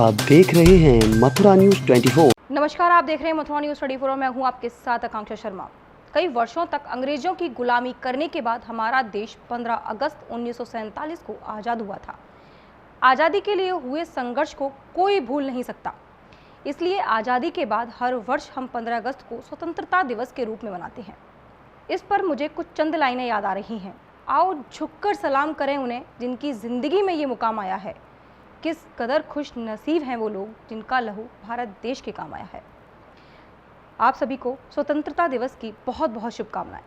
आप देख रहे हैं मथुरा न्यूज 24। नमस्कार, आप देख रहे हैं मथुरा न्यूज 24 और मैं हूं आपके साथ आकांक्षा शर्मा। कई वर्षों तक अंग्रेजों की गुलामी करने के बाद हमारा देश 15 अगस्त 1947 को आज़ाद हुआ था। आज़ादी के लिए हुए संघर्ष को कोई भूल नहीं सकता। इसलिए आज़ादी के बाद हर वर्ष हम 15 अगस्त को स्वतंत्रता दिवस के रूप में मनाते हैं। इस पर मुझे कुछ चंद लाइनें याद आ रही हैं। आओ झुककर सलाम करें उन्हें जिनकी ज़िंदगी में ये मुकाम आया है। किस कदर खुश नसीब हैं वो लोग जिनका लहू भारत देश के काम आया है। आप सभी को स्वतंत्रता दिवस की बहुत बहुत शुभकामनाएं।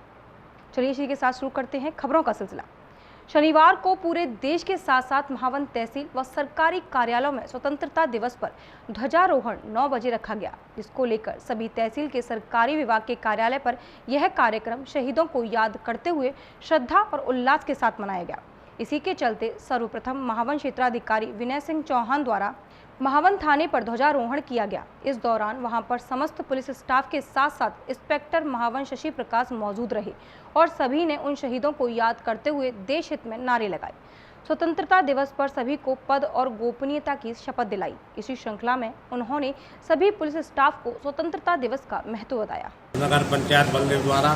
चलिए इसी के साथ शुरू करते हैं खबरों का सिलसिला। शनिवार को पूरे देश के साथ साथ महावन तहसील व सरकारी कार्यालयों में स्वतंत्रता दिवस पर ध्वजारोहण 9 बजे रखा गया, जिसको लेकर सभी तहसील के सरकारी विभाग के कार्यालय पर यह कार्यक्रम शहीदों को याद करते हुए श्रद्धा और उल्लास के साथ मनाया गया। इसी के चलते सर्वप्रथम महावन क्षेत्राधिकारी विनय सिंह चौहान द्वारा महावन थाने पर ध्वजारोहण किया गया। इस दौरान वहां पर समस्त पुलिस स्टाफ के साथ साथ इंस्पेक्टर महावन शशि प्रकाश मौजूद रहे और सभी ने उन शहीदों को याद करते हुए देश हित में नारे लगाए। स्वतंत्रता दिवस पर सभी को पद और गोपनीयता की शपथ दिलाई। इसी श्रृंखला में उन्होंने सभी पुलिस स्टाफ को स्वतंत्रता दिवस का महत्व बताया। नगर पंचायत बल्देव द्वारा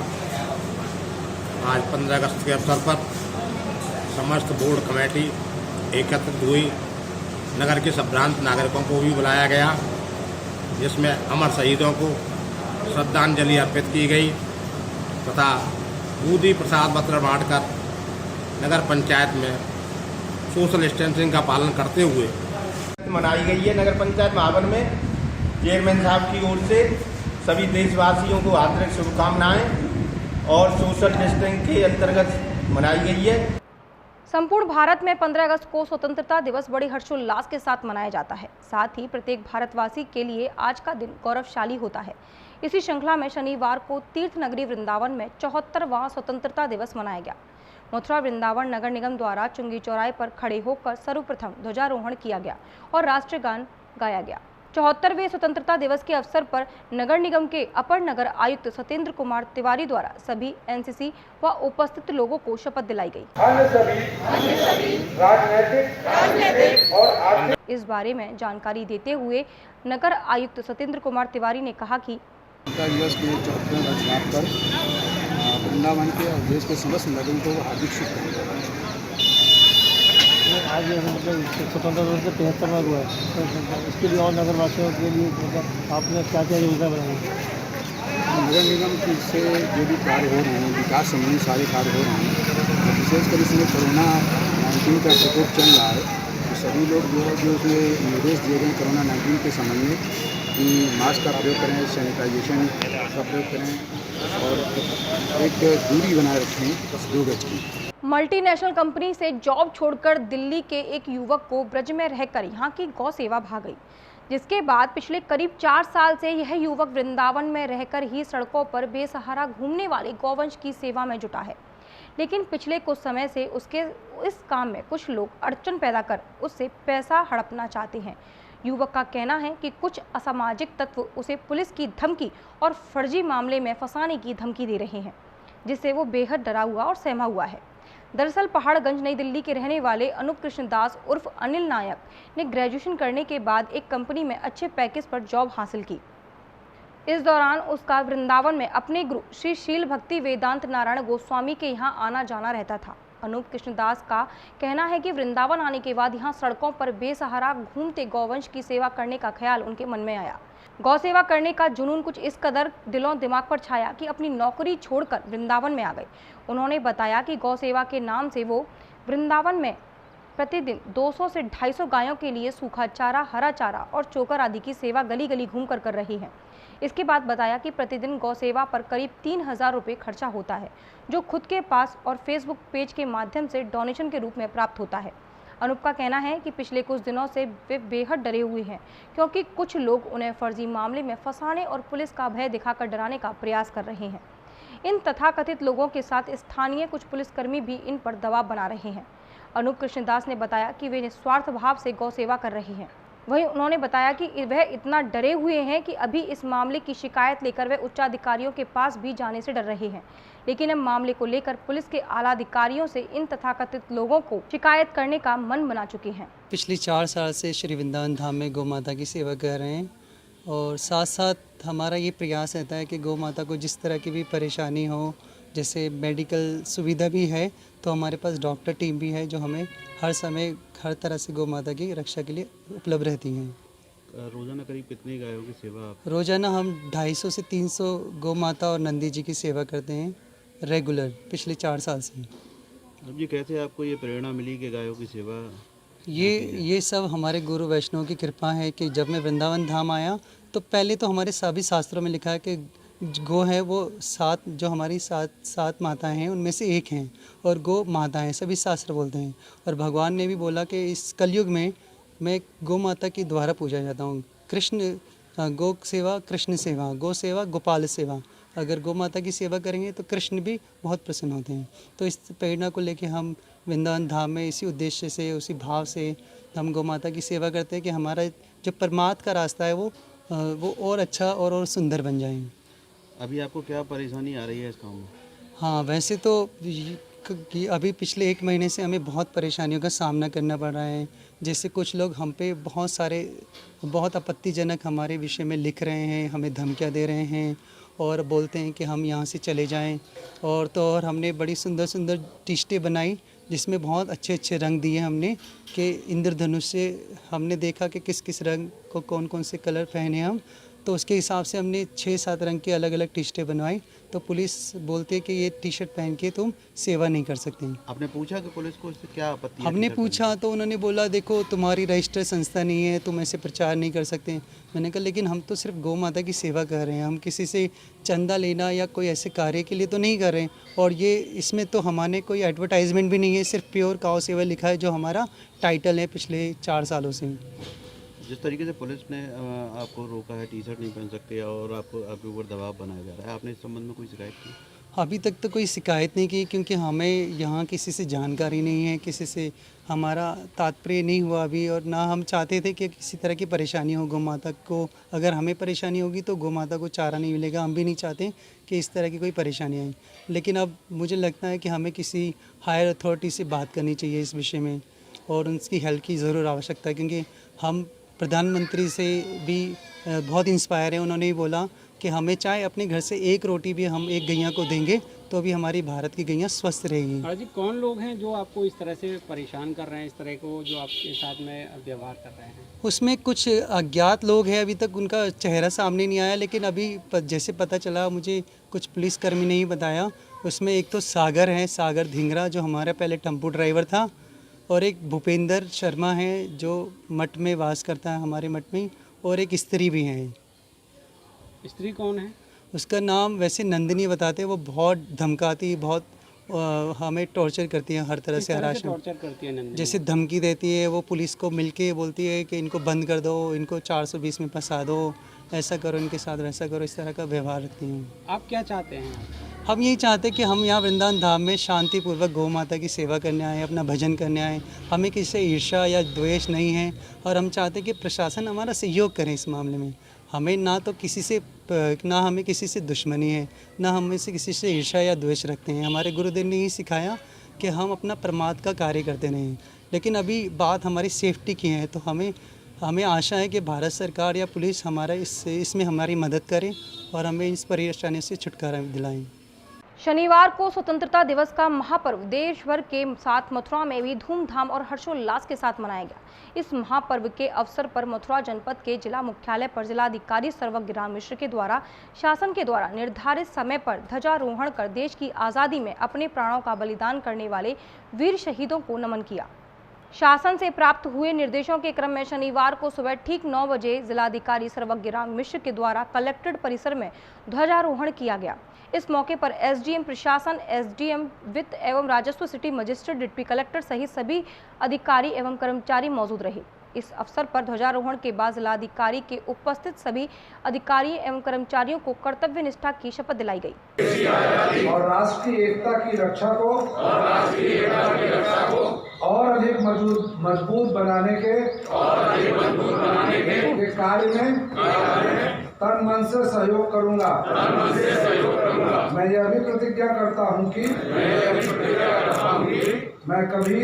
आज 15 अगस्त के अवसर पर समस्त बोर्ड कमेटी एकत्रित हुई। नगर के संभ्रांत नागरिकों को भी बुलाया गया, जिसमें अमर शहीदों को श्रद्धांजलि अर्पित की गई तथा बूंदी प्रसाद पत्र बांटकर नगर पंचायत में सोशल डिस्टेंसिंग का पालन करते हुए मनाई गई है। नगर पंचायत महावन में चेयरमैन साहब की ओर से सभी देशवासियों को हार्दिक शुभकामनाएं और सोशल डिस्टेंसिंग के अंतर्गत मनाई गई है। संपूर्ण भारत में 15 अगस्त को स्वतंत्रता दिवस बड़ी हर्षोल्लास के साथ मनाया जाता है। साथ ही प्रत्येक भारतवासी के लिए आज का दिन गौरवशाली होता है। इसी श्रृंखला में शनिवार को तीर्थ नगरी वृंदावन में 74वां स्वतंत्रता दिवस मनाया गया। मथुरा वृंदावन नगर निगम द्वारा चुंगी चौराहे पर खड़े होकर सर्वप्रथम ध्वजारोहण किया गया और राष्ट्रगान गाया गया। 74वें स्वतंत्रता दिवस के अवसर पर नगर निगम के अपर नगर आयुक्त सत्येंद्र कुमार तिवारी द्वारा सभी एनसीसी व उपस्थित लोगों को शपथ दिलाई गई। राजनीतिक और आर्थिक इस बारे में जानकारी देते हुए नगर आयुक्त सत्येंद्र कुमार तिवारी ने कहा कि दिवस के 74वें वर्षगांठ पर वृंदावन के और देश के समस्त नागरिकों को हार्दिक शुभकामनाएं। आज मतलब स्वतंत्रता दिवस से 73वां हुआ है, तो इसके लिए और नगरवासियों के लिए मतलब आपने क्या क्या योजना बनाई? नगर निगम से जो भी कार्य हो रहे हैं, विकास संबंधी सारे कार्य हो रहे हैं, विशेषकर इसमें कोरोना 19 का प्रकोप चल रहा है, तो सभी लोग जो है जो उसमें निर्देश दिए गए कोरोना 19 के संबंध में कि मास्क का प्रयोग करें, सैनिटाइजेशन का प्रयोग करें और एक दूरी बनाए रखें 2 गज की। मल्टीनेशनल कंपनी से जॉब छोड़कर दिल्ली के एक युवक को ब्रज में रहकर यहाँ की गौ सेवा भा गई, जिसके बाद पिछले करीब 4 साल से यह युवक वृंदावन में रहकर ही सड़कों पर बेसहारा घूमने वाले गौवंश की सेवा में जुटा है। लेकिन पिछले कुछ समय से उसके इस काम में कुछ लोग अड़चन पैदा कर उससे पैसा हड़पना चाहते हैं। युवक का कहना है कि कुछ असामाजिक तत्व उसे पुलिस की धमकी और फर्जी मामले में फंसाने की धमकी दे रहे हैं, जिससे वो बेहद डरा हुआ और सहमा हुआ है। दरअसल पहाड़गंज नई दिल्ली के रहने वाले अनूप कृष्ण दास उर्फ अनिल नायक ने ग्रेजुएशन करने के बाद एक कंपनी में अच्छे पैकेज पर जॉब हासिल की। इस दौरान उसका वृंदावन में अपने गुरु श्री शील भक्ति वेदांत नारायण गोस्वामी के यहाँ आना जाना रहता था। अनूप कृष्ण दास का कहना है कि वृंदावन आने के बाद यहाँ सड़कों पर बेसहारा घूमते गौवंश की सेवा करने का ख्याल उनके मन में आया। गौ सेवा करने का जुनून कुछ इस कदर दिलों दिमाग पर छाया कि अपनी नौकरी छोड़कर वृंदावन में आ गए। उन्होंने बताया कि गौ सेवा के नाम से वो वृंदावन में प्रतिदिन 200 से 250 गायों के लिए सूखा चारा, हरा चारा और चोकर आदि की सेवा गली गली घूम कर रही हैं। इसके बाद बताया कि प्रतिदिन गौ सेवा पर करीब 3000 रुपये खर्चा होता है, जो खुद के पास और फेसबुक पेज के माध्यम से डोनेशन के रूप में प्राप्त होता है। अनूप का कहना है कि पिछले कुछ दिनों से वे बेहद डरे हुए हैं, क्योंकि कुछ लोग उन्हें फर्जी मामले में फंसाने और पुलिस का भय दिखाकर डराने का प्रयास कर रहे हैं। इन तथाकथित लोगों के साथ स्थानीय कुछ पुलिसकर्मी भी इन पर दबाव बना रहे हैं। अनूप कृष्णदास ने बताया कि वे निस्वार्थ भाव से गौ सेवा कर रहे हैं। वहीं उन्होंने बताया कि वह इतना डरे हुए हैं कि अभी इस मामले की शिकायत लेकर वह उच्चाधिकारियों के पास भी जाने से डर रहे हैं। लेकिन अब मामले को लेकर पुलिस के आला अधिकारियों से इन तथाकथित लोगों को शिकायत करने का मन बना चुके हैं। पिछले 4 साल से श्री वृंदावन धाम में गौ माता की सेवा कर रहे हैं और साथ साथ हमारा ये प्रयास रहता है कि गौ माता को जिस तरह की भी परेशानी हो, जैसे मेडिकल सुविधा भी है, तो हमारे पास डॉक्टर टीम भी है जो हमें हर समय हर तरह से गौ माता की रक्षा के लिए उपलब्ध रहती हैं। रोज़ाना करीब कितनी गायों की सेवा आप? रोज़ाना हम 250 से 300 गौ माता और नंदी जी की सेवा करते हैं रेगुलर पिछले 4 साल से। अब जी कैसे आपको ये प्रेरणा मिली कि गायों की सेवा? ये सब हमारे गुरु वैष्णव की कृपा है कि जब मैं वृंदावन धाम आया तो पहले तो हमारे सभी शास्त्रों में लिखा है कि गौ है वो जो हमारी सात माताएं हैं उनमें से एक हैं और गौ माता हैं, सभी शास्त्र बोलते हैं। और भगवान ने भी बोला कि इस कलयुग में मैं गौ माता की द्वारा पूजा जाता हूँ। गौ सेवा कृष्ण सेवा, गौ सेवा गोपाल सेवा। अगर गौ माता की सेवा करेंगे तो कृष्ण भी बहुत प्रसन्न होते हैं। तो इस प्रेरणा को लेके हम वृंदावन धाम में इसी उद्देश्य से, उसी भाव से हम गौ माता की सेवा करते हैं कि हमारा जो परमार्थ का रास्ता है वो और अच्छा और सुंदर बन जाए। अभी आपको क्या परेशानी आ रही है इस काम में? हाँ, वैसे तो कि अभी पिछले 1 महीने से हमें बहुत परेशानियों का सामना करना पड़ रहा है। जैसे कुछ लोग हम पे बहुत आपत्तिजनक हमारे विषय में लिख रहे हैं, हमें धमकियाँ दे रहे हैं और बोलते हैं कि हम यहाँ से चले जाएं। और हमने बड़ी सुंदर सुंदर टी-शर्टें बनाई जिसमें बहुत अच्छे अच्छे रंग दिए हमने कि इंद्रधनुष से हमने देखा कि किस किस रंग को कौन कौन से कलर पहने हम, तो उसके हिसाब से हमने 6-7 रंग के अलग अलग टी-शर्टें बनवाई। तो पुलिस बोलती है कि ये टी-शर्ट पहन के तुम सेवा नहीं कर सकते। आपने पूछा कि पुलिस को इससे क्या आपत्ति है? हमने पूछा तो उन्होंने बोला देखो तुम्हारी रजिस्टर्ड संस्था नहीं है, तुम ऐसे प्रचार नहीं कर सकते। मैंने कहा लेकिन हम तो सिर्फ गौ माता की सेवा कर रहे हैं, हम किसी से चंदा लेना या कोई ऐसे कार्य के लिए तो नहीं कर रहे हैं। और ये इसमें तो हमारे कोई एडवर्टाइजमेंट भी नहीं है, सिर्फ प्योर काऊ सेवा लिखा है जो हमारा टाइटल है पिछले 4 सालों से। जिस तरीके से पुलिस ने आपको रोका है, टी-शर्ट नहीं पहन सकते और आपके ऊपर दबाव बनाया जा रहा है, आपने इस संबंध में कोई शिकायत की? अभी तक तो कोई शिकायत नहीं की क्योंकि हमें यहाँ किसी से जानकारी नहीं है, किसी से हमारा तात्पर्य नहीं हुआ अभी। और ना हम चाहते थे कि किसी तरह की परेशानी हो गौ माता को। अगर हमें परेशानी होगी तो गौ माता को चारा नहीं मिलेगा, हम भी नहीं चाहते कि इस तरह की कोई परेशानी आए। लेकिन अब मुझे लगता है कि हमें किसी हायर अथॉरिटी से बात करनी चाहिए इस विषय में और उनकी हेल्प की ज़रूर आवश्यकता है क्योंकि हम प्रधानमंत्री से भी बहुत इंस्पायर हैं। उन्होंने भी बोला कि हमें चाहे अपने घर से एक रोटी भी हम एक गैया को देंगे तो अभी हमारी भारत की गैया स्वस्थ रहेगी। जी कौन लोग हैं जो आपको इस तरह से परेशान कर रहे हैं, इस तरह को जो आपके साथ में व्यवहार कर रहे हैं? उसमें कुछ अज्ञात लोग हैं, अभी तक उनका चेहरा सामने नहीं आया, लेकिन अभी जैसे पता चला, मुझे कुछ पुलिसकर्मी ने ही बताया। उसमें एक तो सागर है, सागर धिंगरा जो हमारा पहले टेम्पो ड्राइवर था, और एक भूपेंद्र शर्मा है जो मठ में वास करता है हमारे मठ में, और एक स्त्री भी है। स्त्री कौन है? उसका नाम वैसे नंदिनी बताते हैं। वो बहुत धमकाती, बहुत हमें टॉर्चर करती है हर तरह से, टॉर्चर करती है नंदिनी? जैसे धमकी देती है, वो पुलिस को मिलके बोलती है कि इनको बंद कर दो, इनको 420 में फंसा दो, ऐसा करो इनके साथ, वैसा करो, इस तरह का व्यवहार रखती हैं। आप क्या चाहते हैं? हम यही चाहते हैं कि हम यहाँ वृंदावन धाम में शांतिपूर्वक गौ माता की सेवा करने आए, अपना भजन करने आए। हमें किसी से ईर्ष्या या द्वेष नहीं है और हम चाहते हैं कि प्रशासन हमारा सहयोग करें इस मामले में। हमें ना हमें किसी से दुश्मनी है, ना हमें से किसी से ईर्ष्या या द्वेष रखते हैं। हमारे गुरुदेव ने यही सिखाया कि हम अपना परमार्थ का कार्य करते रहें। लेकिन अभी बात हमारी सेफ्टी की है, तो हमें आशा है कि भारत सरकार या पुलिस हमारा इसमें हमारी मदद करे और हमें इस परेशानी से छुटकारा दिलाएं। शनिवार को स्वतंत्रता दिवस का महापर्व देश भर के साथ मथुरा में भी धूमधाम और हर्षोल्लास के साथ मनाया गया। इस महापर्व के अवसर पर मथुरा जनपद के जिला मुख्यालय पर जिलाधिकारी सर्वज्ञराम मिश्र के द्वारा शासन के द्वारा निर्धारित समय पर ध्वजारोहण कर देश की आज़ादी में अपने प्राणों का बलिदान करने वाले वीर शहीदों को नमन किया। शासन से प्राप्त हुए निर्देशों के क्रम में शनिवार को सुबह ठीक 9 बजे जिलाधिकारी सर्वज्ञराम मिश्र के द्वारा कलेक्ट्रेट परिसर में ध्वजारोहण किया गया। इस मौके पर एसडीएम प्रशासन, एसडीएम वित्त एवं राजस्व, सिटी मजिस्ट्रेट, डिप्टी कलेक्टर सहित सभी अधिकारी एवं कर्मचारी मौजूद रहे। इस अवसर पर ध्वजारोहण के बाद जिलाधिकारी के उपस्थित सभी अधिकारियों एवं कर्मचारियों को कर्तव्य निष्ठा की शपथ दिलाई गई। और राष्ट्रीय एकता की रक्षा को और अधिक मजबूत बनाने के कार्य में तन मन से सहयोग करूंगा। मैं यह भी प्रतिज्ञा करता हूं कि मैं कभी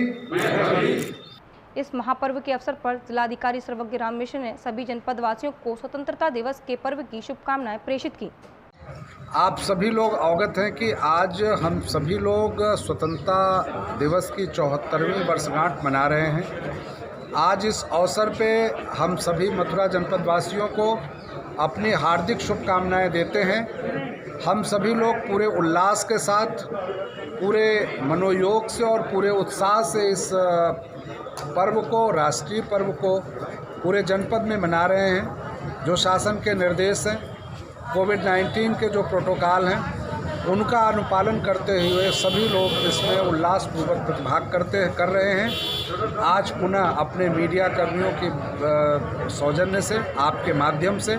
इस महापर्व के अवसर पर जिलाधिकारी सर्वज्ञ राम मिश्र ने सभी जनपद वासियों को स्वतंत्रता दिवस के पर्व की शुभकामनाएं प्रेषित की। आप सभी लोग अवगत हैं कि आज हम सभी लोग स्वतंत्रता दिवस की 74वीं वर्षगांठ मना रहे हैं। आज इस अवसर पे हम सभी मथुरा जनपद वासियों को अपनी हार्दिक शुभकामनाएं देते हैं। हम सभी लोग पूरे उल्लास के साथ, पूरे मनोयोग से और पूरे उत्साह से इस पर्व को, राष्ट्रीय पर्व को पूरे जनपद में मना रहे हैं। जो शासन के निर्देश हैं, कोविड-19 के जो प्रोटोकॉल हैं, उनका अनुपालन करते हुए सभी लोग इसमें उल्लासपूर्वक प्रतिभाग कर रहे हैं। आज पुनः अपने मीडिया कर्मियों के सौजन्य से, आपके माध्यम से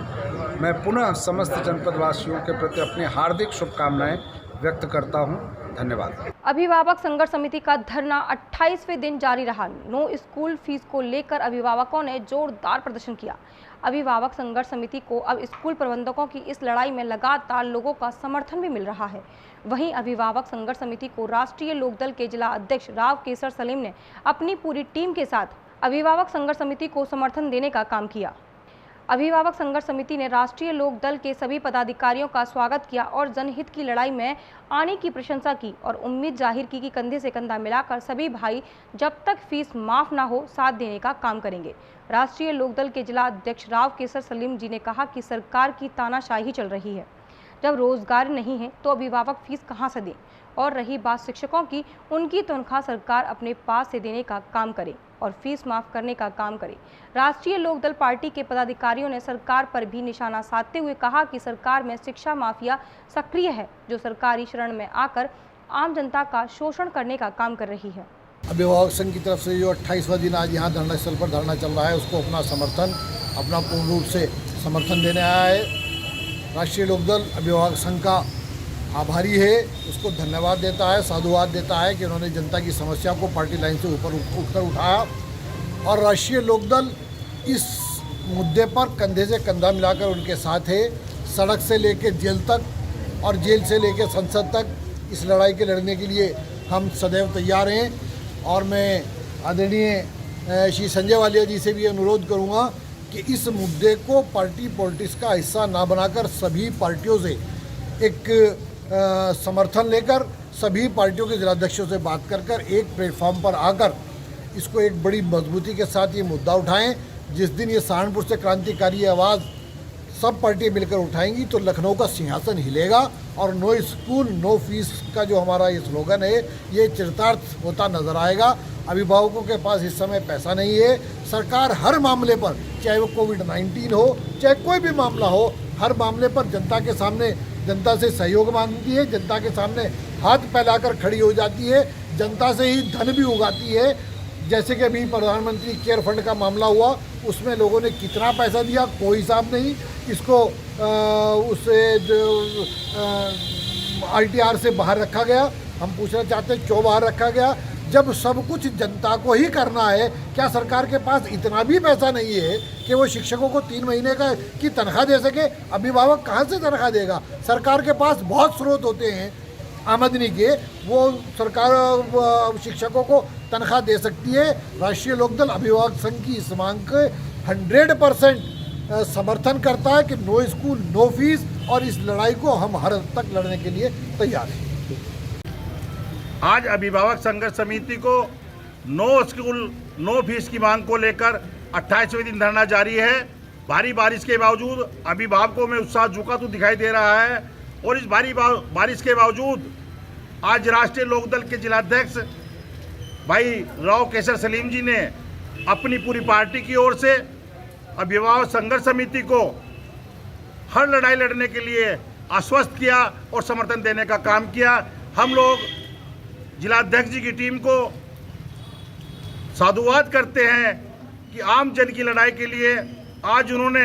मैं पुनः समस्त जनपद वासियों के प्रति अपनी हार्दिक शुभकामनाएं व्यक्त करता हूं। धन्यवाद। अभिभावक संघर्ष समिति का धरना 28वें दिन जारी रहा। नो स्कूल फीस को लेकर अभिभावकों ने जोरदार प्रदर्शन किया। अभिभावक संघर्ष समिति को अब स्कूल प्रबंधकों की इस लड़ाई में लगातार लोगों का समर्थन भी मिल रहा है। वहीं अभिभावक संघर्ष समिति को राष्ट्रीय लोकदल के जिला अध्यक्ष राव केसर सलीम ने अपनी पूरी टीम के साथ अभिभावक संघर्ष समिति को समर्थन देने का काम किया। अभिभावक संघर्ष समिति ने राष्ट्रीय लोक दल के सभी पदाधिकारियों का स्वागत किया और जनहित की लड़ाई में आने की प्रशंसा की और उम्मीद जाहिर की कि कंधे से कंधा मिलाकर सभी भाई जब तक फीस माफ ना हो साथ देने का काम करेंगे। राष्ट्रीय लोक दल के जिला अध्यक्ष राव केसर सलीम जी ने कहा कि सरकार की तानाशाही चल रही है। जब रोजगार नहीं है तो अभिभावक फीस कहां से दें, और रही बात शिक्षकों की, उनकी तनख्वाह सरकार अपने पास से देने का काम करे और फीस माफ करने का काम करे। राष्ट्रीय लोकदल पार्टी के पदाधिकारियों ने सरकार पर भी निशाना साधते हुए कहा कि सरकार में शिक्षा माफिया सक्रिय है, जो सरकारी शरण में आकर आम जनता का शोषण करने का काम कर रही है। अभिभावक संघ की तरफ से जो 28वां दिन आज यहाँ धरना स्थल पर धरना चल रहा है, उसको अपना पूर्ण रूप से समर्थन देने आया है। राष्ट्रीय लोकदल अभिभावक संघ का आभारी है, उसको धन्यवाद देता है, साधुवाद देता है कि उन्होंने जनता की समस्या को पार्टी लाइन से ऊपर उठकर उठाया। और राष्ट्रीय लोकदल इस मुद्दे पर कंधे से कंधा मिलाकर उनके साथ है। सड़क से लेकर जेल तक और जेल से लेकर संसद तक इस लड़ाई के लड़ने के लिए हम सदैव तैयार हैं। और मैं आदरणीय श्री संजय वालिया जी से भी अनुरोध करूँगा कि इस मुद्दे को पार्टी पॉलिटिक्स का हिस्सा ना बनाकर सभी पार्टियों से एक समर्थन लेकर, सभी पार्टियों के जिलाध्यक्षों से बात कर एक प्लेटफॉर्म पर आकर इसको एक बड़ी मजबूती के साथ ये मुद्दा उठाएं। जिस दिन ये सहारनपुर से क्रांतिकारी आवाज़ सब पार्टियां मिलकर उठाएंगी तो लखनऊ का सिंहासन हिलेगा और नो स्कूल नो फीस का जो हमारा ये स्लोगन है, ये चरितार्थ होता नजर आएगा। अभिभावकों के पास इस समय पैसा नहीं है। सरकार हर मामले पर, चाहे वो कोविड-19 हो, चाहे कोई भी मामला हो, हर मामले पर जनता के सामने, जनता से सहयोग मांगती है, जनता के सामने हाथ फैलाकर खड़ी हो जाती है, जनता से ही धन भी उगाती है। जैसे कि अभी प्रधानमंत्री केयर फंड का मामला हुआ, उसमें लोगों ने कितना पैसा दिया कोई हिसाब नहीं। इसको उससे ITR से बाहर रखा गया। हम पूछना चाहते हैं क्यों बाहर रखा गया? जब सब कुछ जनता को ही करना है, क्या सरकार के पास इतना भी पैसा नहीं है कि वो शिक्षकों को 3 महीने की तनख्वाह दे सके? अभिभावक कहाँ से तनख्वाह देगा? सरकार के पास बहुत स्रोत होते हैं आमदनी के, वो सरकार शिक्षकों को तनख्वाह दे सकती है। राष्ट्रीय लोकदल अभिभावक संघ की इस मांग के 100% समर्थन करता है कि नो स्कूल नो फीस, और इस लड़ाई को हम हर हद तक लड़ने के लिए तैयार हैं। आज अभिभावक संघर्ष समिति को नो स्कूल नो फीस की मांग को लेकर 28वें दिन धरना जारी है। भारी बारिश के बावजूद अभिभावकों में उत्साह झुका तो दिखाई दे रहा है, और इस भारी बारिश के बावजूद आज राष्ट्रीय लोकदल के जिलाध्यक्ष भाई राव केसर सलीम जी ने अपनी पूरी पार्टी की ओर से अभिभावक संघर्ष समिति को हर लड़ाई लड़ने के लिए आश्वस्त किया और समर्थन देने का काम किया। हम लोग जिलाध्यक्ष जी की टीम को साधुवाद करते हैं कि आम जन की लड़ाई के लिए आज उन्होंने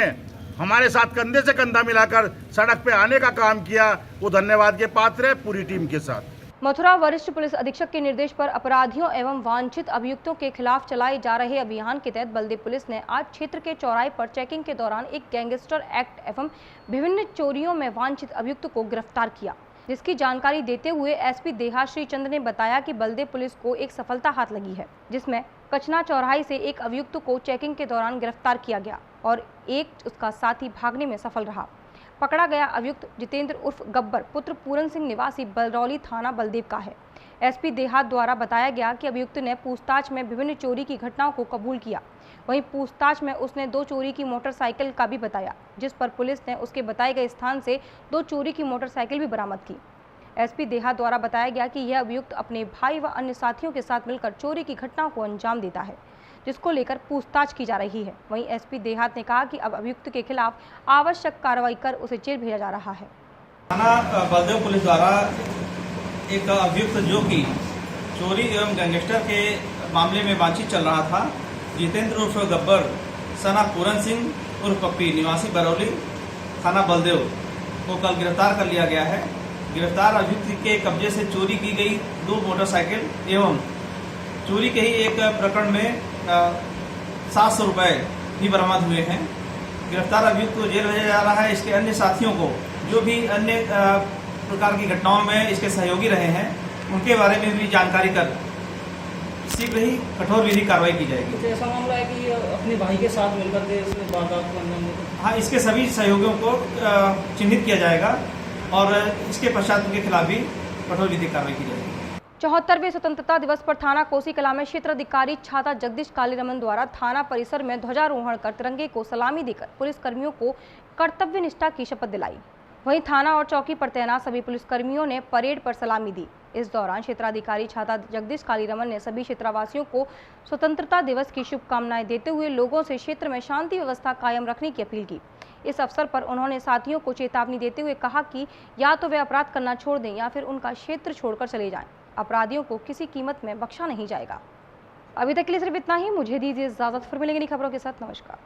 हमारे साथ कंधे से कंधा मिलाकर सड़क पे आने का काम किया, वो धन्यवाद के पात्र है पूरी टीम के साथ। मथुरा वरिष्ठ पुलिस अधीक्षक के निर्देश पर अपराधियों एवं वांछित अभियुक्तों के खिलाफ चलाए जा रहे अभियान के तहत बलदेव पुलिस ने आज क्षेत्र के चौराहे पर चेकिंग के दौरान एक गैंगस्टर एक्ट एवं विभिन्न चोरियों में वांछित अभियुक्त को गिरफ्तार किया, जिसकी जानकारी देते हुए एसपी देहाश्री चंद ने बताया कि बलदेव पुलिस को एक सफलता हाथ लगी है, जिसमें कचना चौराहे से एक अभियुक्त को चेकिंग के दौरान गिरफ्तार किया गया और एक उसका साथी भागने में सफल रहा। पकड़ा गया अभियुक्त जितेंद्र उर्फ गब्बर पुत्र पूरन सिंह निवासी बलरौली थाना बलदेव का है। एसपी देहात द्वारा बताया गया कि अभियुक्त ने पूछताछ में विभिन्न चोरी की घटनाओं को कबूल किया। वहीं पूछताछ में उसने 2 चोरी की मोटरसाइकिल का भी बताया, जिस पर पुलिस ने उसके बताए गए स्थान से 2 चोरी की मोटरसाइकिल भी बरामद की। एसपी देहात द्वारा बताया गया कि यह अभियुक्त अपने भाई व अन्य साथियों के साथ मिलकर चोरी की घटनाओं को अंजाम देता है, जिसको लेकर पूछताछ की जा रही है। वहीं एसपी देहात ने कहा कि अब अभियुक्त के खिलाफ आवश्यक कार्रवाई कर उसे जेल भेजा जा रहा है। थाना बलदेव पुलिस द्वारा एक अभियुक्त जो कि चोरी एवं गैंगस्टर के मामले में वांछित चल रहा था, जितेंद्र उर्फ गब्बर सना पूरन सिंह उर्फ पप्पी निवासी बरौली थाना बलदेव को कल गिरफ्तार कर लिया गया है। गिरफ्तार अभियुक्त के कब्जे से चोरी की गई 2 मोटरसाइकिल एवं चोरी के ही एक प्रकरण में 700 रुपये भी बरामद हुए हैं। गिरफ्तार अभियुक्त को जेल भेजा जा रहा है। इसके अन्य साथियों को जो भी अन्य प्रकार की घटनाओं में इसके सहयोगी रहे हैं, उनके बारे में भी जानकारी कर शीघ्र ही कठोर विधि कार्रवाई की जाएगी। ऐसा मामला है कि अपने भाई के साथ मिलकर के इसमें वारदात को अंजाम देते। हाँ, इसके सभी सहयोगियों को चिन्हित किया जाएगा और इसके पश्चात उनके खिलाफ भी कठोर विधि कार्रवाई की जाएगी। 74वें स्वतंत्रता दिवस पर थाना कोसी कला में क्षेत्राधिकारी छाता जगदीश कालीरमन द्वारा थाना परिसर में ध्वजारोहण कर तिरंगे को सलामी देकर पुलिस कर्मियों को कर्तव्य निष्ठा की शपथ दिलाई। वहीं थाना और चौकी पर तैनात सभी पुलिसकर्मियों ने परेड पर सलामी दी। इस दौरान क्षेत्राधिकारी छाता जगदीश कालीरमन ने सभी क्षेत्रवासियों को स्वतंत्रता दिवस की शुभकामनाएं देते हुए लोगों से क्षेत्र में शांति व्यवस्था कायम रखने की अपील की। इस अवसर पर उन्होंने साथियों को चेतावनी देते हुए कहा कि या तो वे अपराध करना छोड़ दें या फिर उनका क्षेत्र छोड़कर चले जाएं। अपराधियों को किसी कीमत में बख्शा नहीं जाएगा। अभी तक के लिए सिर्फ इतना ही। मुझे दीजिए इजाजत, फिर मिलेंगे नई खबरों के साथ। नमस्कार।